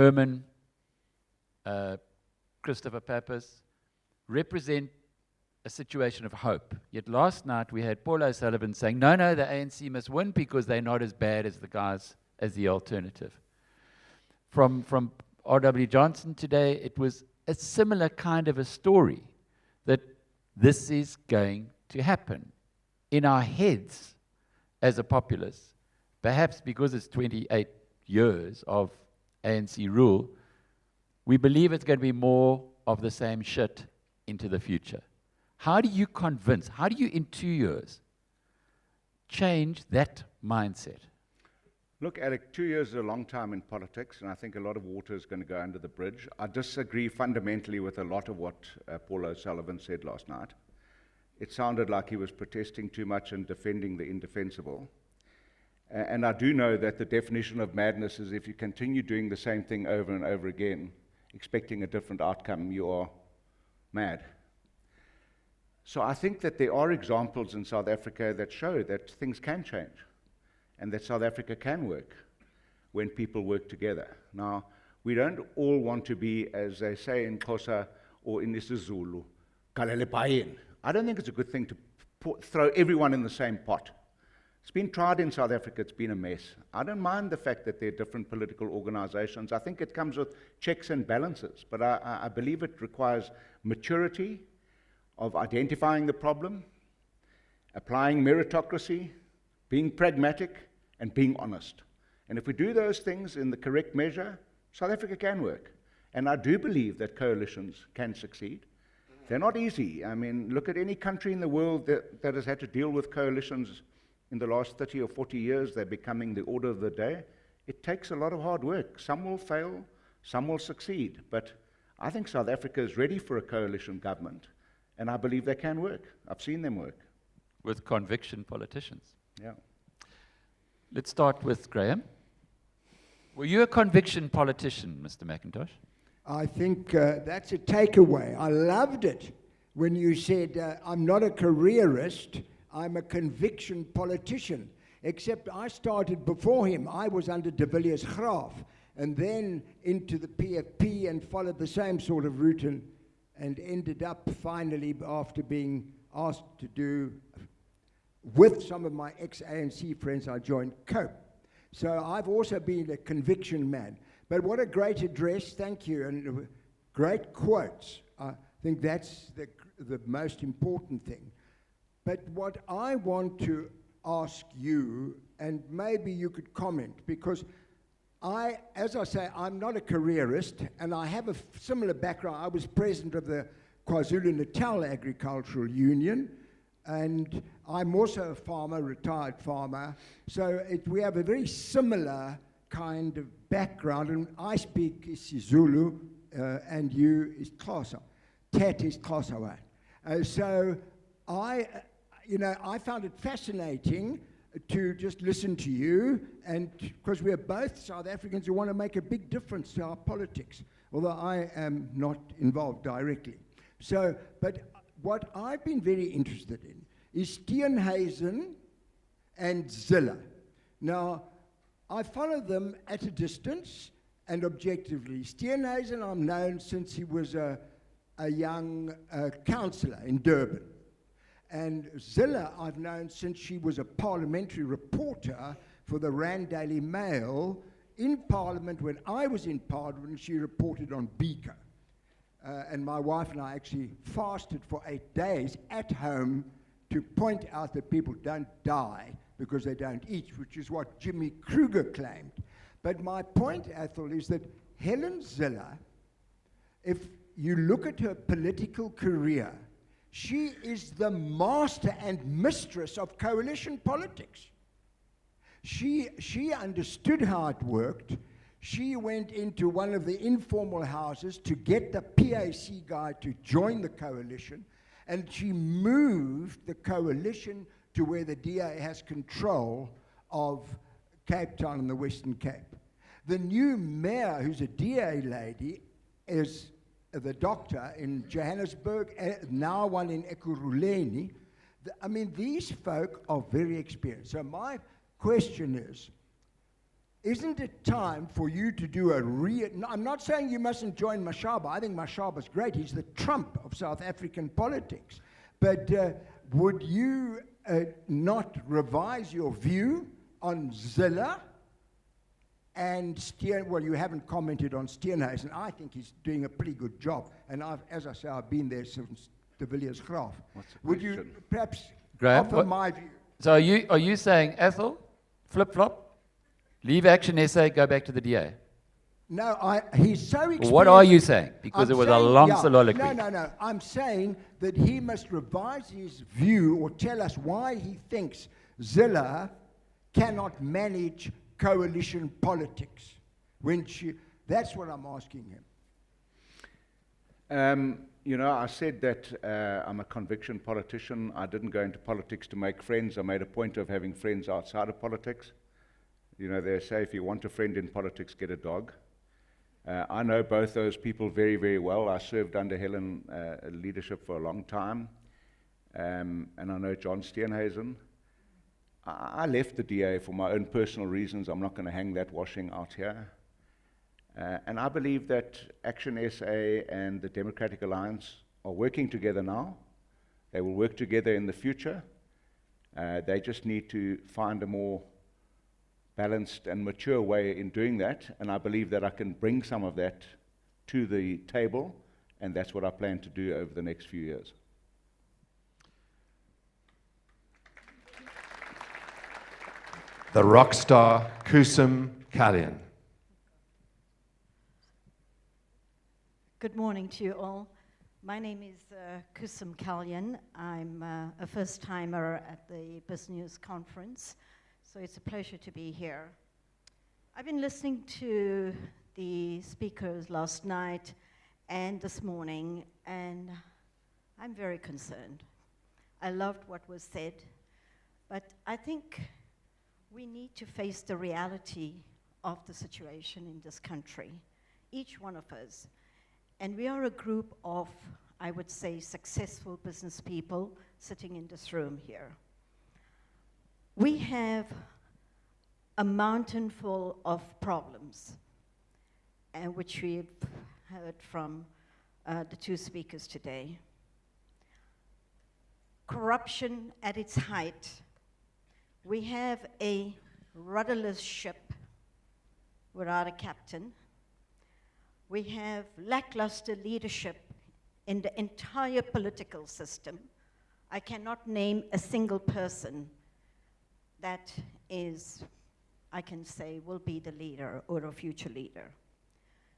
Herman, Christopher Pappas, represent a situation of hope. Yet last night we had Paul O'Sullivan saying, no, the ANC must win because they're not as bad as the guys, as the alternative. From R.W. Johnson today, it was a similar kind of a story, that this is going to happen in our heads as a populace, perhaps because it's 28 years of ANC rule. We believe it's going to be more of the same shit into the future. How do you convince, how do you in 2 years change that mindset? Look, Alec, 2 years is a long time in politics, and I think a lot of water is going to go under the bridge. I disagree fundamentally with a lot of what Paul O'Sullivan said last night. It sounded like he was protesting too much and defending the indefensible. And I do know that the definition of madness is if you continue doing the same thing over and over again, expecting a different outcome, you are mad. So I think that there are examples in South Africa that show that things can change and that South Africa can work when people work together. Now, we don't all want to be, as they say in Xhosa or in isiZulu, galele bayeni. I don't think it's a good thing to throw everyone in the same pot. It's been tried in South Africa, it's been a mess. I don't mind the fact that there are different political organizations. I think it comes with checks and balances, but I believe it requires maturity of identifying the problem, applying meritocracy, being pragmatic, and being honest. And if we do those things in the correct measure, South Africa can work. And I do believe that coalitions can succeed. They're not easy. I mean, look at any country in the world that has had to deal with coalitions in the last 30 or 40 years. They're becoming the order of the day. It takes a lot of hard work. Some will fail, some will succeed. But I think South Africa is ready for a coalition government. And I believe they can work. I've seen them work. With conviction politicians. Yeah. Let's start with Graham. Were you a conviction politician, Mr. McIntosh? I think that's a takeaway. I loved it when you said, I'm not a careerist, I'm a conviction politician. Except I started before him. I was under de Villiers Graaf and then into the PFP and followed the same sort of route and ended up finally, after being asked to do, with some of my ex-ANC friends, I joined COPE. So I've also been a conviction man. But what a great address, thank you, and great quotes. I think that's the most important thing. But what I want to ask you, and maybe you could comment, because as I say, I'm not a careerist, and I have a similar background. I was president of the KwaZulu-Natal Agricultural Union, and I'm also a farmer, retired farmer. So we have a very similar kind of background, and I speak isiZulu, and you is Xhosa. Tet is Xhosa. So I found it fascinating to just listen to you, and because we are both South Africans who want to make a big difference to our politics, although I am not involved directly. So, but what I've been very interested in is Steenhuisen and Zille. Now, I follow them at a distance and objectively. Steenhuisen I've known since he was a young councillor in Durban. And Zille I've known since she was a parliamentary reporter for the Rand Daily Mail in Parliament. When I was in Parliament, she reported on Biko. And my wife and I actually fasted for 8 days at home to point out that people don't die because they don't eat, which is what Jimmy Kruger claimed. But my point, Athol, is that Helen Zille, if you look at her political career, she is the master and mistress of coalition politics. She understood how it worked. She went into one of the informal houses to get the PAC guy to join the coalition, and she moved the coalition to where the DA has control of Cape Town and the Western Cape. The new mayor, who's a DA lady, is the doctor in Johannesburg, now one in Ekurhuleni. I mean, these folk are very experienced. So my question is, isn't it time for you to do a no, I'm not saying you mustn't join Mashaba. I think Mashaba's great. He's the Trump of South African politics. But would you not revise your view on Zille and well, you haven't commented on Steenhuisen. I think he's doing a pretty good job. And as I say, I've been there since de Villiers Graaf. Would you perhaps Graham, offer my view? So are you saying, Athol, flip-flop, leave Action SA, go back to the DA? No, he's so experienced. What are you saying? Because I'm it was saying, a long yeah, soliloquy. No. I'm saying that he must revise his view or tell us why he thinks Zille cannot manage coalition politics. That's what I'm asking him. You know, I said that I'm a conviction politician. I didn't go into politics to make friends. I made a point of having friends outside of politics. You know, they say if you want a friend in politics, get a dog. I know both those people very, very well. I served under Helen leadership for a long time. And I know John Steenhuisen. I left the DA for my own personal reasons. I'm not going to hang that washing out here. And I believe that Action SA and the Democratic Alliance are working together now. They will work together in the future. They just need to find a more balanced and mature way in doing that. And I believe that I can bring some of that to the table. And that's what I plan to do over the next few years. The rock star, Kusum Kalyan. Good morning to you all. My name is Kusum Kalyan. I'm a first-timer at the Business Conference, so it's a pleasure to be here. I've been listening to the speakers last night and this morning, and I'm very concerned. I loved what was said, but I think we need to face the reality of the situation in this country, each one of us. And we are a group of, I would say, successful business people sitting in this room here. We have a mountain full of problems, and which we've heard from the two speakers today. Corruption at its height. We have a rudderless ship without a captain. We have lackluster leadership in the entire political system. I cannot name a single person that is, I can say, will be the leader or a future leader.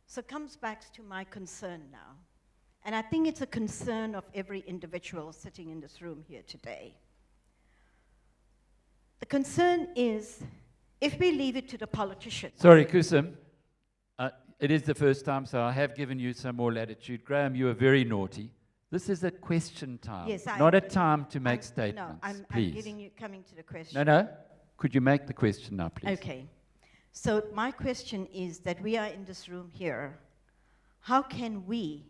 So it comes back to my concern now. And I think it's a concern of every individual sitting in this room here today. The concern is, if we leave it to the politicians. Sorry, Kusum. It is the first time, so I have given you some more latitude. Graham, you were very naughty. This is a question time, Yes, not a time to make statements. No, I'm please. coming to the question. No. Could you make the question now, please? Okay. So my question is that we are in this room here. How can we,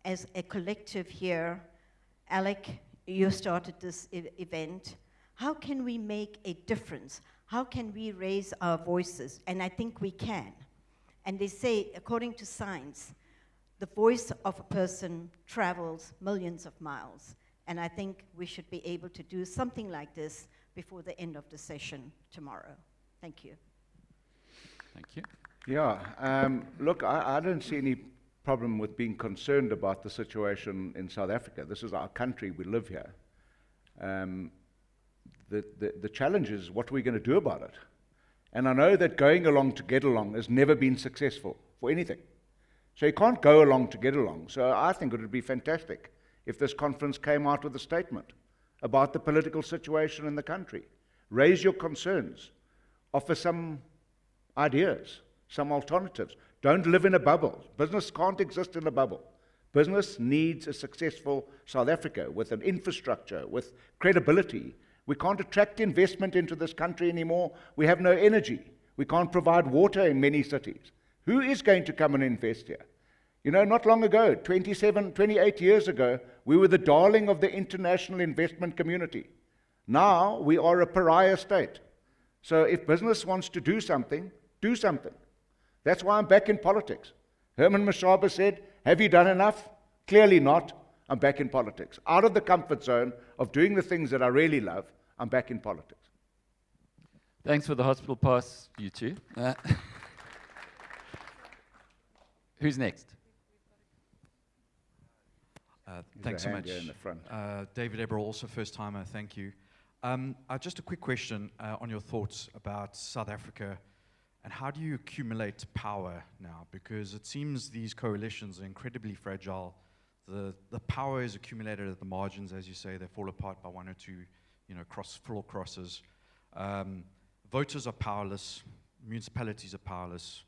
as a collective here, Alec, you started this event, how can we make a difference? How can we raise our voices? And I think we can. And they say, according to science, the voice of a person travels millions of miles. And I think we should be able to do something like this before the end of the session tomorrow. Thank you. Thank you. Yeah, look, I don't see any problem with being concerned about the situation in South Africa. This is our country, we live here. The challenge is, what are we going to do about it? And I know that going along to get along has never been successful for anything. So you can't go along to get along. So I think it would be fantastic if this conference came out with a statement about the political situation in the country. Raise your concerns. Offer some ideas, some alternatives. Don't live in a bubble. Business can't exist in a bubble. Business needs a successful South Africa with an infrastructure, with credibility. We can't attract investment into this country anymore. We have no energy. We can't provide water in many cities. Who is going to come and invest here? You know, not long ago, 28 years ago, we were the darling of the international investment community. Now we are a pariah state. So if business wants to do something, Do something. That's why I'm back in politics. Herman Mashaba said, have you done enough? Clearly not. I'm back in politics. Out of the comfort zone of doing the things that I really love, I'm back in politics. Thanks for the hospital pass, you two. Who's next? Thanks so much. In the front. David Eberl, also first timer, thank you. Just a quick question on your thoughts about South Africa and how do you accumulate power now? Because it seems these coalitions are incredibly fragile. The power is accumulated at the margins, as you say, they fall apart by one or two, floor crosses. Voters are powerless, municipalities are powerless.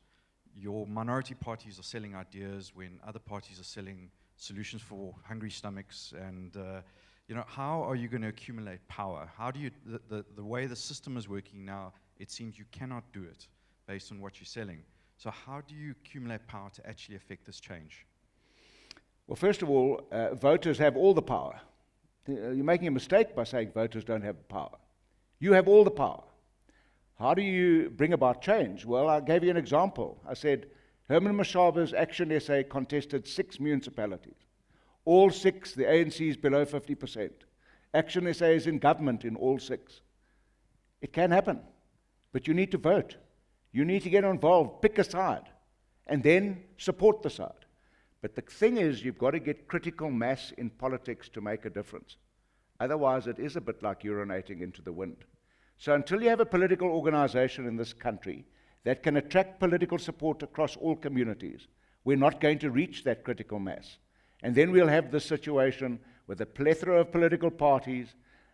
Your minority parties are selling ideas when other parties are selling solutions for hungry stomachs. And how are you going to accumulate power? How do you, the way the system is working now, it seems you cannot do it based on what you're selling. So how do you accumulate power to actually affect this change? Well, first of all, voters have all the power. You're making a mistake by saying voters don't have power. You have all the power. How do you bring about change? Well, I gave you an example. I said, Herman Mashaba's Action SA contested 6 municipalities. All 6, the ANC is below 50%. Action SA is in government in all 6. It can happen, but you need to vote. You need to get involved, pick a side, and then support the side. But the thing is, you've got to get critical mass in politics to make a difference. Otherwise, it is a bit like urinating into the wind. So until you have a political organization in this country that can attract political support across all communities, we're not going to reach that critical mass. And then we'll have this situation with a plethora of political parties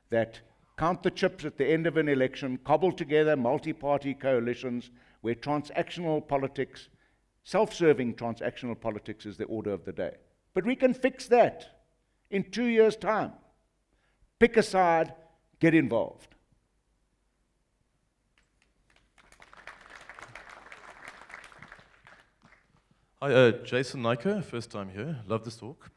that count the chips at the end of an election, cobble together multi-party coalitions where transactional politics, self-serving transactional politics is the order of the day. But we can fix that in 2 years' time. Pick a side, get involved. Hi, Jason Nyker, first time here. Love this talk.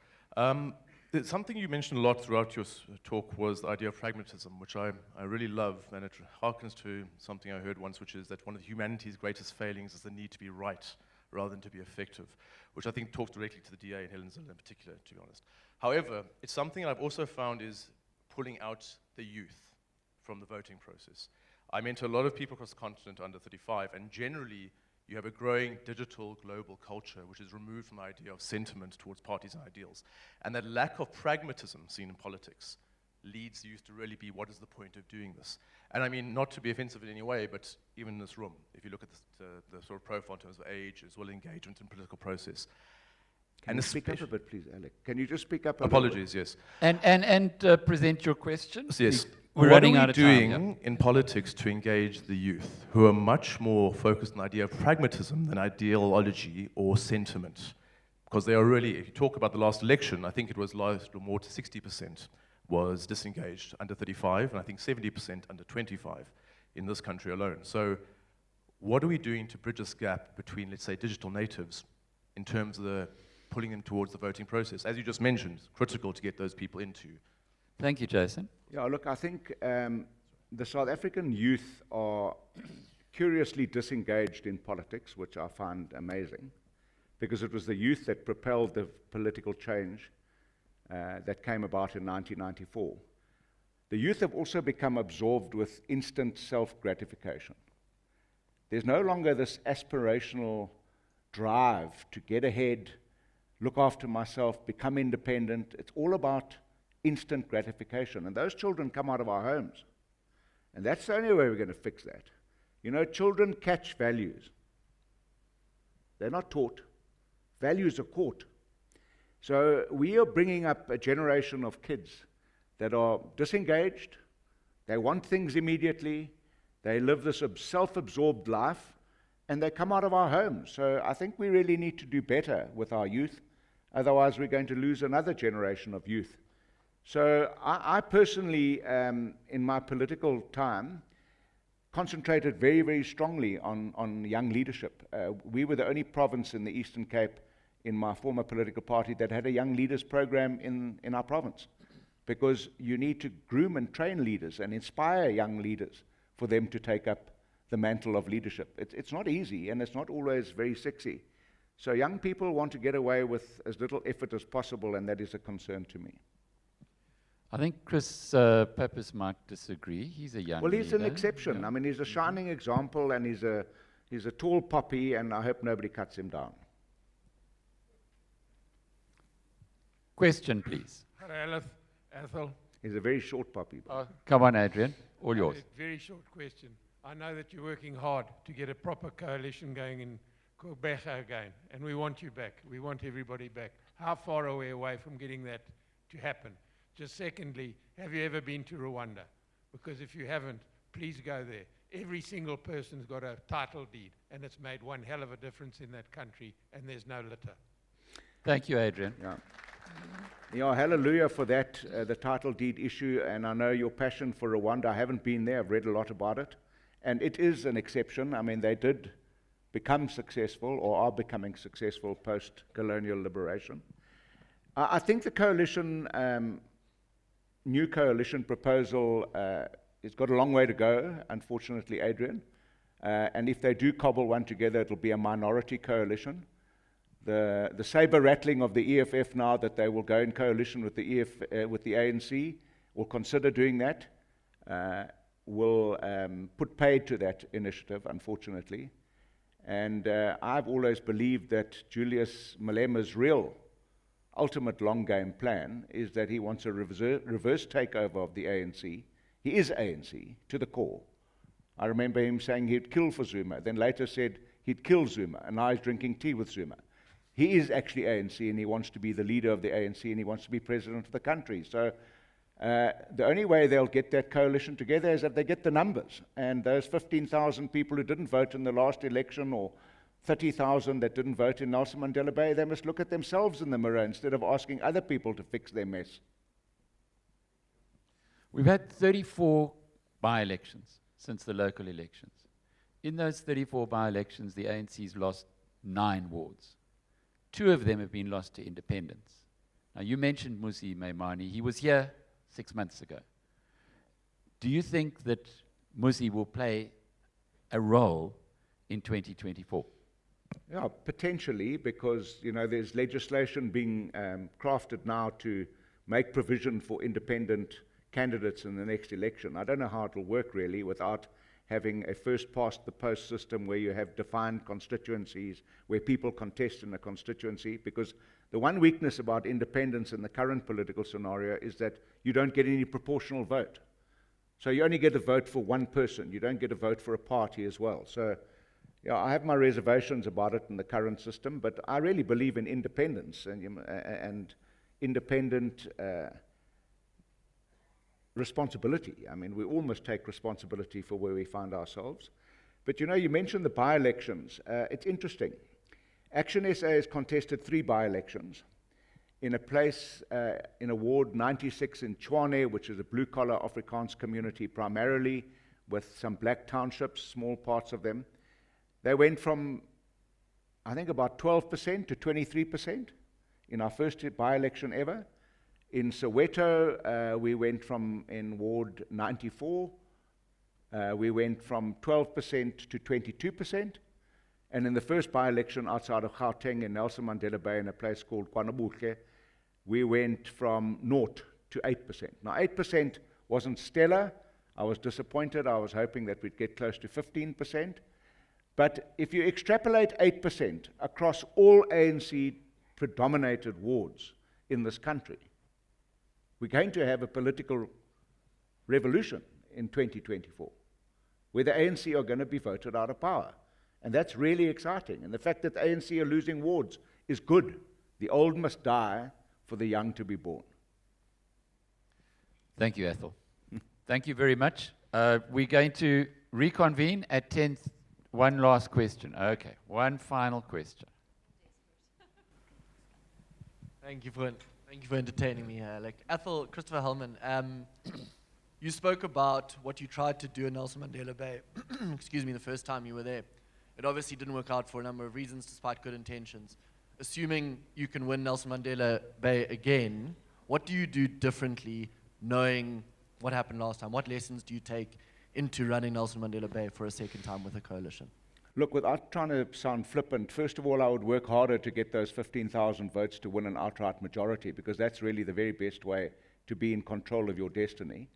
Something you mentioned a lot throughout your talk was the idea of pragmatism, which I really love, and it harkens to something I heard once, which is that one of humanity's greatest failings is the need to be right rather than to be effective, which I think talks directly to the DA and Helen Zille in particular, to be honest. However, it's something I've also found is pulling out the youth from the voting process. I mentor a lot of people across the continent under 35, and generally, you have a growing digital global culture which is removed from the idea of sentiment towards parties and ideals. And that lack of pragmatism seen in politics leads youth to really be, what is the point of doing this? And I mean, not to be offensive in any way, but even in this room, if you look at the sort of profile in terms of age as well as engagement in political process. Can you speak up a bit, please, Alec? Can you just speak up a Apologies, yes. And present your question. Yes. We're what running are out we of time, doing in politics to engage the youth who are much more focused on the idea of pragmatism than ideology or sentiment? Because they are really, if you talk about the last election, I think it was more to 60% was disengaged under 35, and I think 70% under 25 in this country alone. So what are we doing to bridge this gap between, let's say, digital natives in terms of pulling them towards the voting process? As you just mentioned, it's critical to get those people into. Thank you, Jason. Yeah, look, I think the South African youth are curiously disengaged in politics, which I find amazing, because it was the youth that propelled the political change that came about in 1994. The youth have also become absorbed with instant self-gratification. There's no longer this aspirational drive to get ahead, look after myself, become independent. It's all about instant gratification. And those children come out of our homes. And that's the only way we're going to fix that. You know, children catch values. They're not taught. Values are caught. So we are bringing up a generation of kids that are disengaged. They want things immediately. They live this self-absorbed life. And they come out of our homes. So I think we really need to do better with our youth. Otherwise, we're going to lose another generation of youth. So I personally, in my political time, concentrated very, very strongly on young leadership. We were the only province in the Eastern Cape in my former political party that had a young leaders program in our province, because you need to groom and train leaders and inspire young leaders for them to take up the mantle of leadership. It's not easy, and it's not always very sexy. So young people want to get away with as little effort as possible, and that is a concern to me. I think Chris Pappas might disagree. He's a young Well, he's an leader. exception. Yeah. I mean, he's a shining example, and he's a tall poppy, and I hope nobody cuts him down. Question, please. Hello, Athol. He's a very short poppy. Come on, Adrian. All yours. Very short question. I know that you're working hard to get a proper coalition going in Quebec again, and we want you back. We want everybody back. How far are we away from getting that to happen? Just secondly, have you ever been to Rwanda? Because if you haven't, please go there. Every single person's got a title deed, and it's made one hell of a difference in that country, and there's no litter. Thank you, Adrian. Yeah. Yeah, hallelujah for that, the title deed issue, and I know your passion for Rwanda. I haven't been there. I've read a lot about it. And it is an exception. I mean, they did become successful or are becoming successful post-colonial liberation. I think the coalition, new coalition proposal, it's got a long way to go, unfortunately, Adrian. And if they do cobble one together, it'll be a minority coalition. The saber rattling of the EFF now that they will go in coalition with the ANC, will consider doing that, will put paid to that initiative, unfortunately. And I've always believed that Julius Malema's real ultimate long game plan is that he wants a reverse takeover of the ANC. He is ANC to the core. I remember him saying he'd kill for Zuma, then later said he'd kill Zuma, and now he's drinking tea with Zuma. He is actually ANC, and he wants to be the leader of the ANC, and he wants to be president of the country. So the only way they'll get that coalition together is if they get the numbers. And those 15,000 people who didn't vote in the last election, or 30,000 that didn't vote in Nelson Mandela Bay, they must look at themselves in the mirror instead of asking other people to fix their mess. We've had 34 by-elections since the local elections. In those 34 by-elections, the ANC's lost 9 wards. 2 of them have been lost to independents. Now, you mentioned Musi Maimane. He was here 6 months ago. Do you think that Musi will play a role in 2024? Yeah, potentially, because there's legislation being crafted now to make provision for independent candidates in the next election. I don't know how it will work really without having a first-past-the-post system where you have defined constituencies, where people contest in a constituency, because the one weakness about independence in the current political scenario is that you don't get any proportional vote. So you only get a vote for one person. You don't get a vote for a party as well. So yeah, I have my reservations about it in the current system, but I really believe in independence and independent responsibility. I mean, we all must take responsibility for where we find ourselves. But you mentioned the by-elections. It's interesting. Action SA has contested 3 by-elections in a place, in a ward 96 in Tshwane, which is a blue-collar Afrikaans community primarily, with some black townships, small parts of them. They went from, I think, about 12% to 23% in our first by-election ever. In Soweto, we went from, in Ward 94, we went from 12% to 22%. And in the first by-election outside of Gauteng in Nelson Mandela Bay in a place called KwaNobuhle, we went from 0 to 8%. Now, 8% wasn't stellar. I was disappointed. I was hoping that we'd get close to 15%. But if you extrapolate 8% across all ANC-predominated wards in this country, we're going to have a political revolution in 2024, where the ANC are going to be voted out of power. And that's really exciting. And the fact that the ANC are losing wards is good. The old must die for the young to be born. Thank you, Athol. Thank you very much. We're going to reconvene at 10th. One last question. Okay, one final question. Thank you for entertaining me here. Athol, Christopher Hellman, you spoke about what you tried to do in Nelson Mandela Bay, excuse me, the first time you were there. It obviously didn't work out for a number of reasons, despite good intentions. Assuming you can win Nelson Mandela Bay again, what do you do differently, knowing what happened last time? What lessons do you take into running Nelson Mandela Bay for a second time with a coalition? Look, without trying to sound flippant, first of all, I would work harder to get those 15,000 votes to win an outright majority, because that's really the very best way to be in control of your destiny.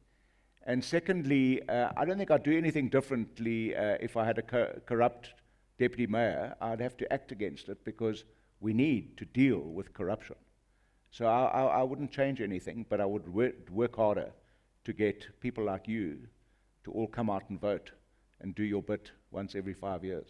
And secondly, I don't think I'd do anything differently if I had a corrupt deputy mayor. I'd have to act against it, because we need to deal with corruption. So I wouldn't change anything, but I would work harder to get people like you to all come out and vote and do your bit once every 5 years.